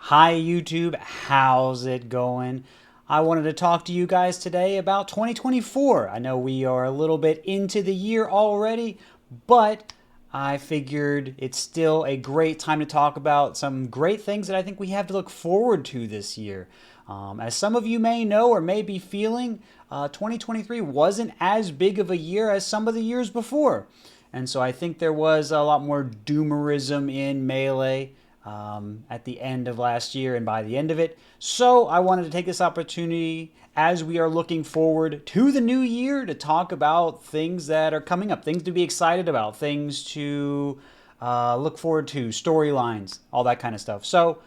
Hi YouTube, how's it going? I wanted to talk to you guys today about 2024. I know we are a little bit into the year already, but I figured it's still a great time to talk about some great things that I think we have to look forward to this year. As some of you may know or may be feeling, 2023 wasn't as big of a year as some of the years before. And so I think there was a lot more doomerism in Melee at the end of last year and by the end of it. So I wanted to take this opportunity as we are looking forward to the new year to talk about things that are coming up, things to be excited about, things to look forward to, storylines, all that kind of stuff. So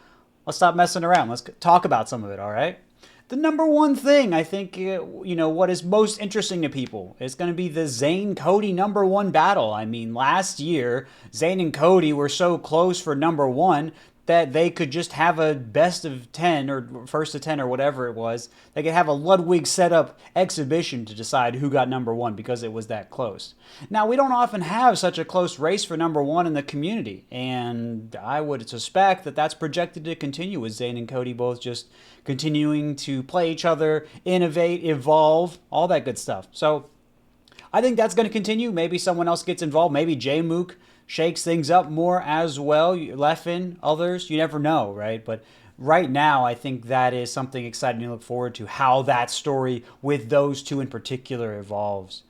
let's stop messing around. Let's talk about some of it, all right? The number one thing I think, what is most interesting to people is going to be the Zane Cody number one battle. I mean, last year, Zane and Cody were so close for number one that they could just have a best of 10 or first of 10 or whatever it was. They could have a Ludwig setup exhibition to decide who got number one because it was that close. Now, we don't often have such a close race for number one in the community, and I would suspect that that's projected to continue with Zane and Cody both just continuing to play each other, innovate, evolve, all that good stuff. So I think that's going to continue. Maybe someone else gets involved. Maybe J-Mook shakes things up more as well. Leffen, others, you never know, right? But right now, I think that is something exciting to look forward to, how that story with those two in particular evolves.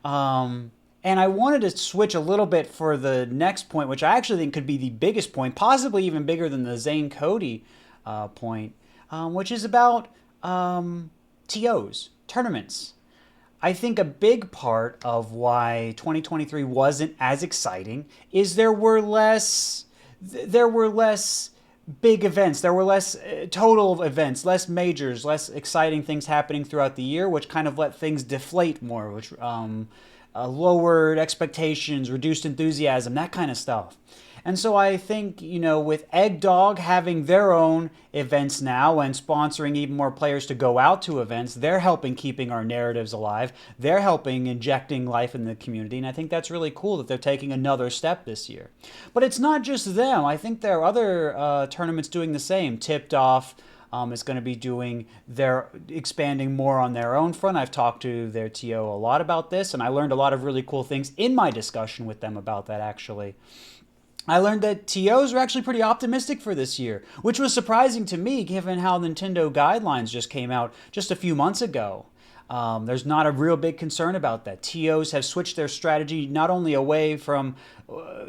And I wanted to switch a little bit for the next point, which I actually think could be the biggest point, possibly even bigger than the Zane Cody point, which is about TOs, tournaments. I think a big part of why 2023 wasn't as exciting is there were less big events, there were less total events, less majors, less exciting things happening throughout the year, which kind of let things deflate more, which lowered expectations, reduced enthusiasm, that kind of stuff. And so I think, with Egg Dog having their own events now and sponsoring even more players to go out to events, they're helping keeping our narratives alive. They're helping injecting life in the community. And I think that's really cool that they're taking another step this year. But it's not just them. I think there are other tournaments doing the same. Tipped Off is going to be expanding more on their own front. I've talked to their TO a lot about this, and I learned a lot of really cool things in my discussion with them about that, actually. I learned that TOs are actually pretty optimistic for this year, which was surprising to me given how Nintendo guidelines just came out just a few months ago. There's not a real big concern about that. TOs have switched their strategy not only away from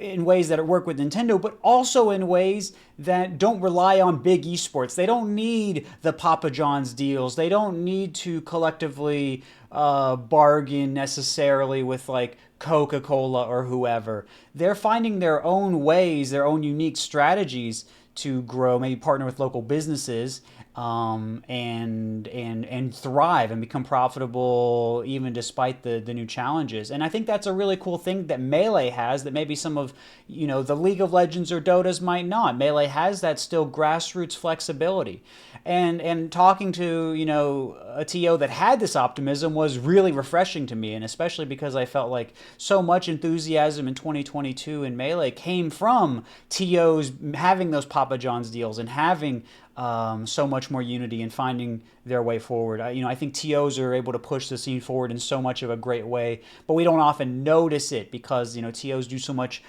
in ways that work with Nintendo, but also in ways that don't rely on big esports. They don't need the Papa John's deals. They don't need to collectively bargain necessarily with like Coca-Cola or whoever. They're finding their own ways, their own unique strategies to grow, maybe partner with local businesses, and thrive and become profitable even despite the new challenges. And I think that's a really cool thing that Melee has that maybe some of the League of Legends or Dotas might not. Melee has that still grassroots flexibility. And talking to a TO that had this optimism was really refreshing to me, and especially because I felt like so much enthusiasm in 2022 in Melee came from TOs having those Papa John's deals and having so much more unity and finding their way forward. I think TOs are able to push the scene forward in so much of a great way, but we don't often notice it because TOs do so much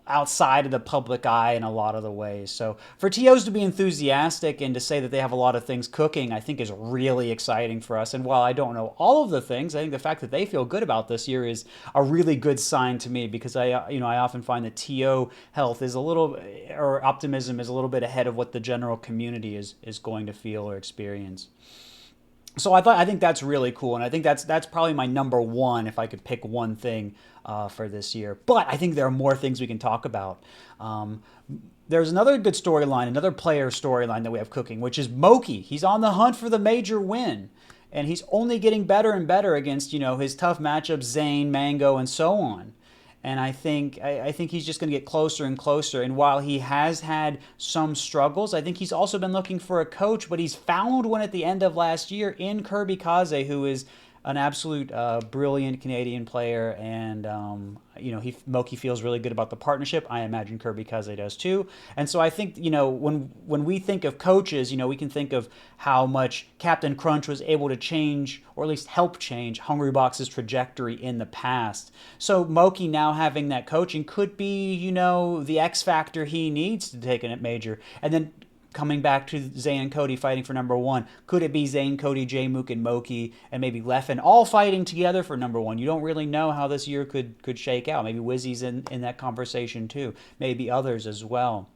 outside of the public eye in a lot of the ways. So for TOs to be enthusiastic and to say that they have a lot of things cooking, I think is really exciting for us. And while I don't know all of the things, I think the fact that they feel good about this year is a really good sign to me, because I often find that TO health is or optimism is a little bit ahead of what the general community is going to feel or experience. So I think that's really cool, and I think that's probably my number one if I could pick one thing for this year. But I think there are more things we can talk about. There's another good storyline, another player storyline that we have cooking, which is Moki. He's on the hunt for the major win, and he's only getting better and better against his tough matchups, Zane, Mango, and so on. And I think he's just going to get closer and closer. And while he has had some struggles, I think he's also been looking for a coach, but he's found one at the end of last year in Kirby Kaze, who is an absolute brilliant Canadian player, and Moki feels really good about the partnership. I imagine Kirby Kaze does too. And so I think when we think of coaches, we can think of how much Captain Crunch was able to change, or at least help change, Hungrybox's trajectory in the past. So Moki now having that coaching could be the X factor he needs to take a major, and then coming back to Zane and Cody fighting for number one. Could it be Zane, Cody, J-Mook, and Moki, and maybe Leffen all fighting together for number one? You don't really know how this year could shake out. Maybe Wizzy's in that conversation too. Maybe others as well.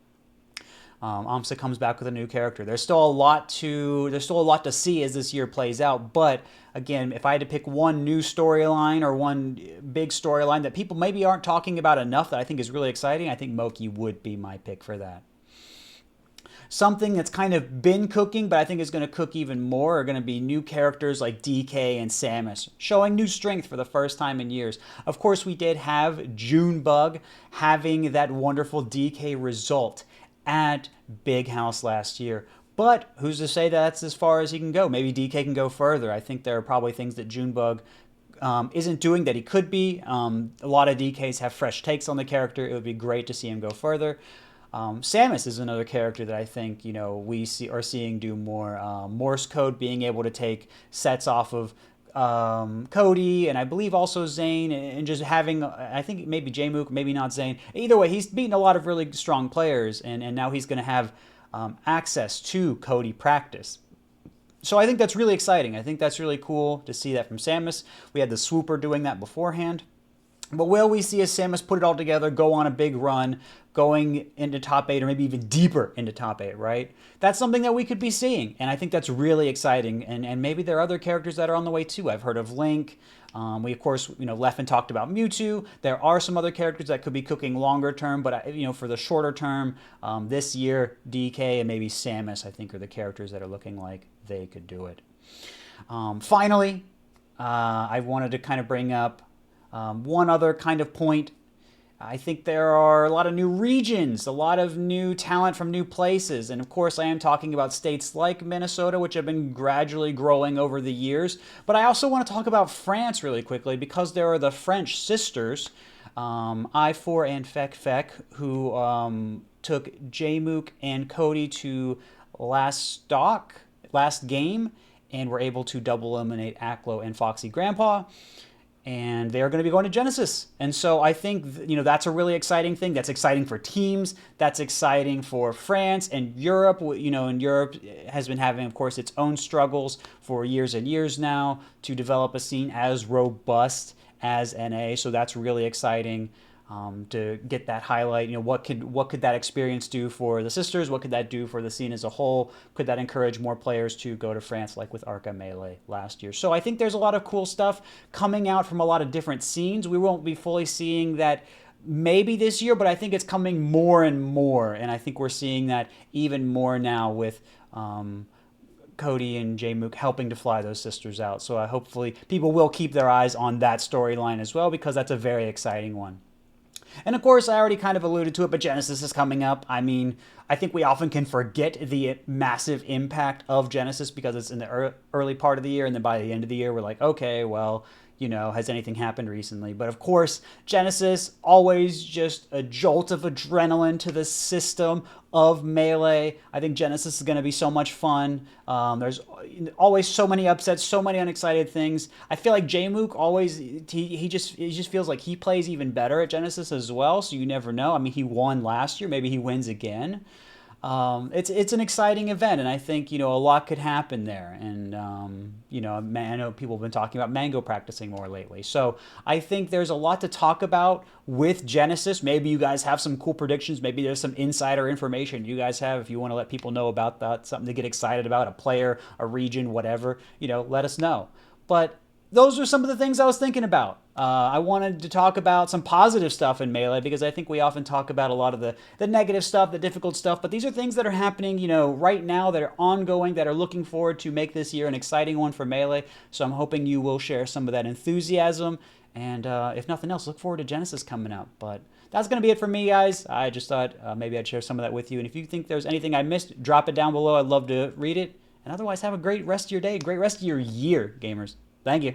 Amsa comes back with a new character. There's still a lot to see as this year plays out. But again, if I had to pick one new storyline or one big storyline that people maybe aren't talking about enough that I think is really exciting, I think Moki would be my pick for that. Something that's kind of been cooking, but I think is going to cook even more, are going to be new characters like DK and Samus, showing new strength for the first time in years. Of course, we did have Junebug having that wonderful DK result at Big House last year. But who's to say that's as far as he can go? Maybe DK can go further. I think there are probably things that Junebug isn't doing that he could be. A lot of DKs have fresh takes on the character. It would be great to see him go further. Samus is another character that I think we are seeing do more. Morse code, being able to take sets off of Cody, and I believe also Zane, and just having, I think maybe J-Mook, maybe not Zane. Either way, he's beaten a lot of really strong players, and now he's going to have access to Cody practice. So I think that's really exciting. I think that's really cool to see that from Samus. We had the Swooper doing that beforehand. But will we see a Samus put it all together, go on a big run, going into top 8 or maybe even deeper into top 8, right? That's something that we could be seeing, and I think that's really exciting. And maybe there are other characters that are on the way too. I've heard of Link. We, of course, Leffen talked about Mewtwo. There are some other characters that could be cooking longer term, but, for the shorter term, this year, DK and maybe Samus, I think, are the characters that are looking like they could do it. Finally, I wanted to kind of bring up one other kind of point. I think there are a lot of new regions, a lot of new talent from new places. And of course, I am talking about states like Minnesota, which have been gradually growing over the years. But I also want to talk about France really quickly, because there are the French sisters, I4 and Fek, who took J-Mook and Cody to last game, and were able to double eliminate Aklo and Foxy Grandpa. And they are going to be going to Genesis. And so I think, that's a really exciting thing. That's exciting for teams. That's exciting for France and Europe. And Europe has been having, of course, its own struggles for years and years now to develop a scene as robust as NA. So that's really exciting to get that highlight. What could that experience do for the sisters? What could that do for the scene as a whole? Could that encourage more players to go to France, like with Arca Melee last year? So I think there's a lot of cool stuff coming out from a lot of different scenes. We won't be fully seeing that maybe this year, but I think it's coming more and more, and I think we're seeing that even more now with Cody and J-Mook helping to fly those sisters out. So hopefully people will keep their eyes on that storyline as well, because that's a very exciting one. And of course, I already kind of alluded to it, but Genesis is coming up. I mean, I think we often can forget the massive impact of Genesis because it's in the early part of the year, and then by the end of the year, we're like, okay, well, has anything happened recently? But of course, Genesis, always just a jolt of adrenaline to the system of Melee. I think Genesis is going to be so much fun. There's always so many upsets, so many unexcited things. I feel like J-Mook always, he just feels like he plays even better at Genesis as well, so you never know. I mean, he won last year. Maybe he wins again. It's an exciting event, and I think, a lot could happen there. And, I know people have been talking about Mango practicing more lately. So I think there's a lot to talk about with Genesis. Maybe you guys have some cool predictions. Maybe there's some insider information you guys have if you want to let people know about that, something to get excited about, a player, a region, whatever, let us know. But those are some of the things I was thinking about. I wanted to talk about some positive stuff in Melee, because I think we often talk about a lot of the negative stuff, the difficult stuff, but these are things that are happening, right now, that are ongoing, that are looking forward to make this year an exciting one for Melee. So I'm hoping you will share some of that enthusiasm, and if nothing else, look forward to Genesis coming up. But that's going to be it for me, guys. I just thought maybe I'd share some of that with you, and if you think there's anything I missed, drop it down below. I'd love to read it, and otherwise, have a great rest of your day, great rest of your year, gamers. Thank you.